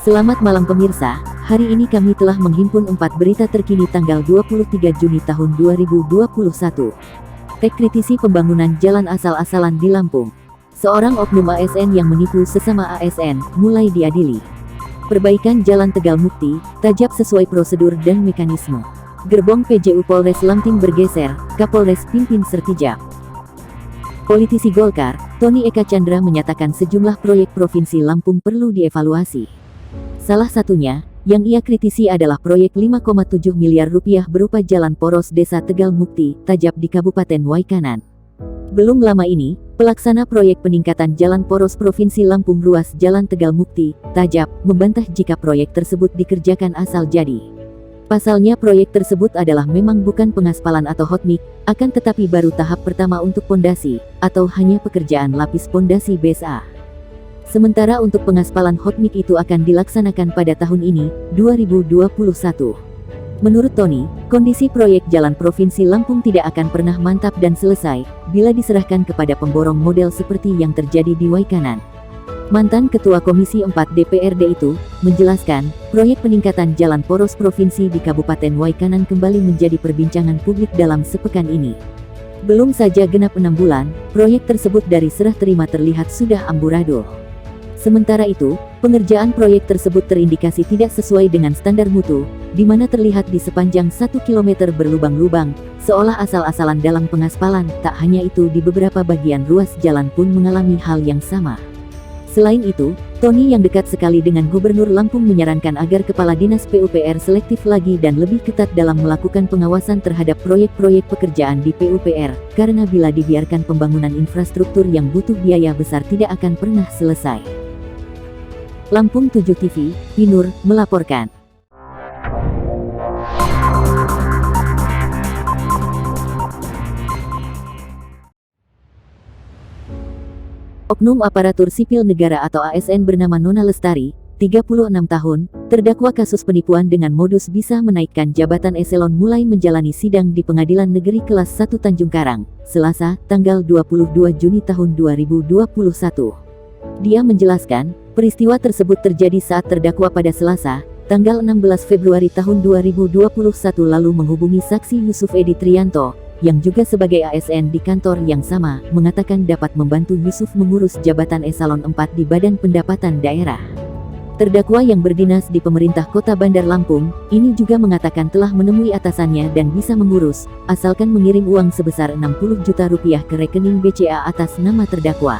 Selamat malam pemirsa, hari ini kami telah menghimpun 4 berita terkini tanggal 23 Juni tahun 2021. Tek kritisi pembangunan jalan asal-asalan di Lampung. Seorang oknum ASN yang menipu sesama ASN, mulai diadili. Perbaikan Jalan Tegal Mukti, tajab sesuai prosedur dan mekanisme. Gerbong PJU Polres Lampung bergeser, Kapolres pimpin sertijab. Politisi Golkar, Tony Eka Chandra menyatakan sejumlah proyek Provinsi Lampung perlu dievaluasi. Salah satunya, yang ia kritisi adalah proyek 5,7 miliar rupiah berupa jalan poros Desa Tegal Mukti, Tajab di Kabupaten Waikanan. Belum lama ini, pelaksana proyek peningkatan jalan poros Provinsi Lampung ruas Jalan Tegal Mukti, Tajab, membantah jika proyek tersebut dikerjakan asal jadi. Pasalnya proyek tersebut adalah memang bukan pengaspalan atau hotmix, akan tetapi baru tahap pertama untuk pondasi, atau hanya pekerjaan lapis pondasi BSA. Sementara untuk pengaspalan hotmix itu akan dilaksanakan pada tahun ini, 2021. Menurut Tony, kondisi proyek jalan Provinsi Lampung tidak akan pernah mantap dan selesai, bila diserahkan kepada pemborong model seperti yang terjadi di Waikanan. Mantan Ketua Komisi 4 DPRD itu, menjelaskan, proyek peningkatan jalan poros provinsi di Kabupaten Waikanan kembali menjadi perbincangan publik dalam sepekan ini. Belum saja genap 6 bulan, proyek tersebut dari serah terima terlihat sudah amburadul. Sementara itu, pengerjaan proyek tersebut terindikasi tidak sesuai dengan standar mutu, di mana terlihat di sepanjang 1 km berlubang-lubang, seolah asal-asalan dalam pengaspalan. Tak hanya itu, di beberapa bagian ruas jalan pun mengalami hal yang sama. Selain itu, Tony yang dekat sekali dengan Gubernur Lampung menyarankan agar Kepala Dinas PUPR selektif lagi dan lebih ketat dalam melakukan pengawasan terhadap proyek-proyek pekerjaan di PUPR, karena bila dibiarkan pembangunan infrastruktur yang butuh biaya besar tidak akan pernah selesai. Lampung 7 TV, Pinur, melaporkan. Oknum aparatur sipil negara atau ASN bernama Nona Lestari, 36 tahun, terdakwa kasus penipuan dengan modus bisa menaikkan jabatan eselon mulai menjalani sidang di Pengadilan Negeri Kelas 1 Tanjung Karang, Selasa, tanggal 22 Juni tahun 2021. Dia menjelaskan, peristiwa tersebut terjadi saat terdakwa pada Selasa, tanggal 16 Februari tahun 2021 lalu menghubungi saksi Yusuf Edi Trianto, yang juga sebagai ASN di kantor yang sama, mengatakan dapat membantu Yusuf mengurus jabatan eselon 4 di Badan Pendapatan Daerah. Terdakwa yang berdinas di pemerintah Kota Bandar Lampung, ini juga mengatakan telah menemui atasannya dan bisa mengurus, asalkan mengirim uang sebesar 60 juta rupiah ke rekening BCA atas nama terdakwa.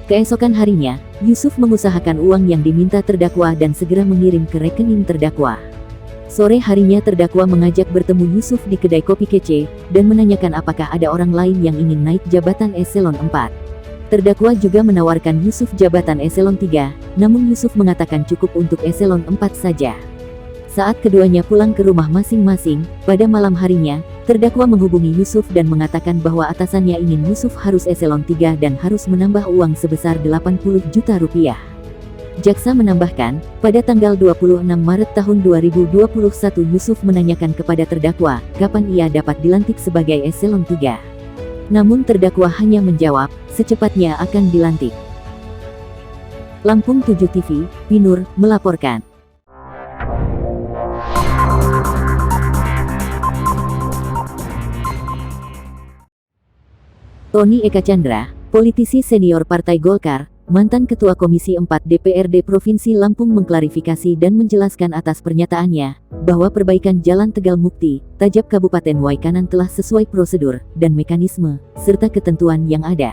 Keesokan harinya, Yusuf mengusahakan uang yang diminta terdakwa dan segera mengirim ke rekening terdakwa. Sore harinya terdakwa mengajak bertemu Yusuf di kedai kopi kece, dan menanyakan apakah ada orang lain yang ingin naik jabatan eselon 4. Terdakwa juga menawarkan Yusuf jabatan eselon 3, namun Yusuf mengatakan cukup untuk eselon 4 saja. Saat keduanya pulang ke rumah masing-masing, pada malam harinya, terdakwa menghubungi Yusuf dan mengatakan bahwa atasannya ingin Yusuf harus eselon 3 dan harus menambah uang sebesar 80 juta rupiah. Jaksa menambahkan, pada tanggal 26 Maret tahun 2021 Yusuf menanyakan kepada terdakwa, kapan ia dapat dilantik sebagai eselon 3. Namun terdakwa hanya menjawab, secepatnya akan dilantik. Lampung 7 TV, Pinur, melaporkan. Tony Eka Chandra, politisi senior Partai Golkar, mantan Ketua Komisi 4 DPRD Provinsi Lampung mengklarifikasi dan menjelaskan atas pernyataannya, bahwa perbaikan Jalan Tegal Mukti, Tajab Kabupaten Waikanan telah sesuai prosedur dan mekanisme, serta ketentuan yang ada.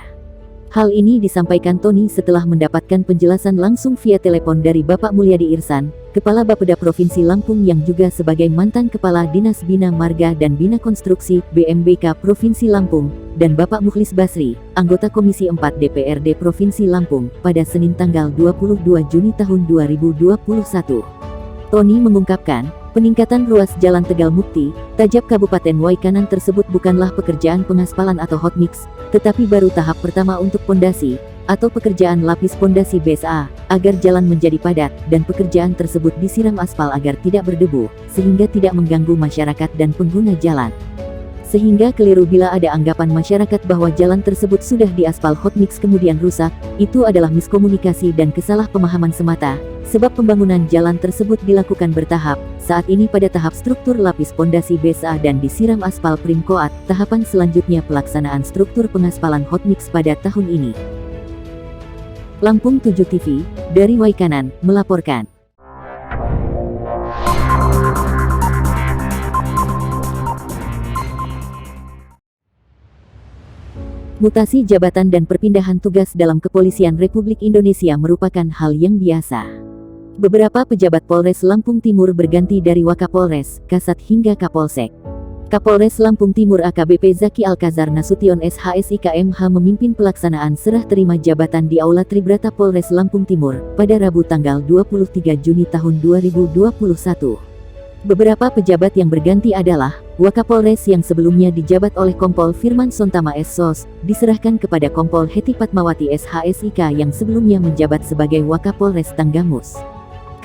Hal ini disampaikan Tony setelah mendapatkan penjelasan langsung via telepon dari Bapak Mulyadi Irsan, Kepala Bapeda Provinsi Lampung yang juga sebagai mantan Kepala Dinas Bina Marga dan Bina Konstruksi BMBK Provinsi Lampung, dan Bapak Mukhlis Basri, anggota Komisi 4 DPRD Provinsi Lampung, pada Senin tanggal 22 Juni tahun 2021. Tony mengungkapkan, peningkatan ruas Jalan Tegal Mukti, Tajab Kabupaten Waikanan tersebut bukanlah pekerjaan pengaspalan atau hotmix, tetapi baru tahap pertama untuk pondasi, atau pekerjaan lapis pondasi BSA, agar jalan menjadi padat, dan pekerjaan tersebut disiram aspal agar tidak berdebu, sehingga tidak mengganggu masyarakat dan pengguna jalan. Sehingga keliru bila ada anggapan masyarakat bahwa jalan tersebut sudah diaspal hotmix kemudian rusak. Itu adalah miskomunikasi dan kesalahpemahaman semata, sebab pembangunan jalan tersebut dilakukan bertahap. Saat ini pada tahap struktur lapis pondasi BSA dan disiram aspal Primkoat. Tahapan selanjutnya pelaksanaan struktur pengaspalan hotmix pada tahun ini. Lampung 7 TV, dari Waikanan, melaporkan. Mutasi jabatan dan perpindahan tugas dalam Kepolisian Republik Indonesia merupakan hal yang biasa. Beberapa pejabat Polres Lampung Timur berganti dari Wakapolres, Kasat hingga Kapolsek. Kapolres Lampung Timur AKBP Zaki Alkazar Nasution SHSIK MH memimpin pelaksanaan serah terima jabatan di Aula Tribrata Polres Lampung Timur pada Rabu tanggal 23 Juni tahun 2021. Beberapa pejabat yang berganti adalah Wakapolres yang sebelumnya dijabat oleh Kompol Firman Sontama SSOS, diserahkan kepada Kompol Heti Patmawati SHSIK yang sebelumnya menjabat sebagai Wakapolres Tanggamus.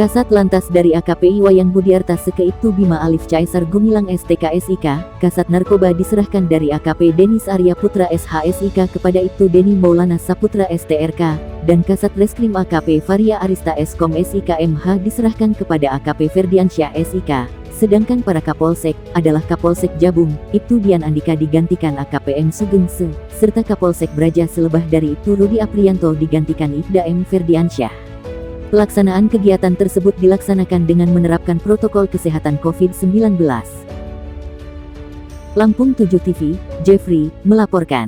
Kasat Lantas dari AKP Iwayan Budiarta Sekeibtu Bima Alif Caesar Gumilang STKSIK, Kasat Narkoba diserahkan dari AKP Denis Arya Putra SHSIK kepada Ibtu Deni Maulana Saputra STRK, dan Kasat Reskrim AKP Varia Arista Eskom SIK MH diserahkan kepada AKP Ferdiansyah SIK. Sedangkan para Kapolsek adalah Kapolsek Jabung, Ibtu Dian Andika digantikan AKP M Sugeng Se, serta Kapolsek Braja Selebah dari Ibtu Rudi Aprianto digantikan Ibda M Ferdiansyah. Pelaksanaan kegiatan tersebut dilaksanakan dengan menerapkan protokol kesehatan COVID-19. Lampung 7 TV, Jeffrey, melaporkan.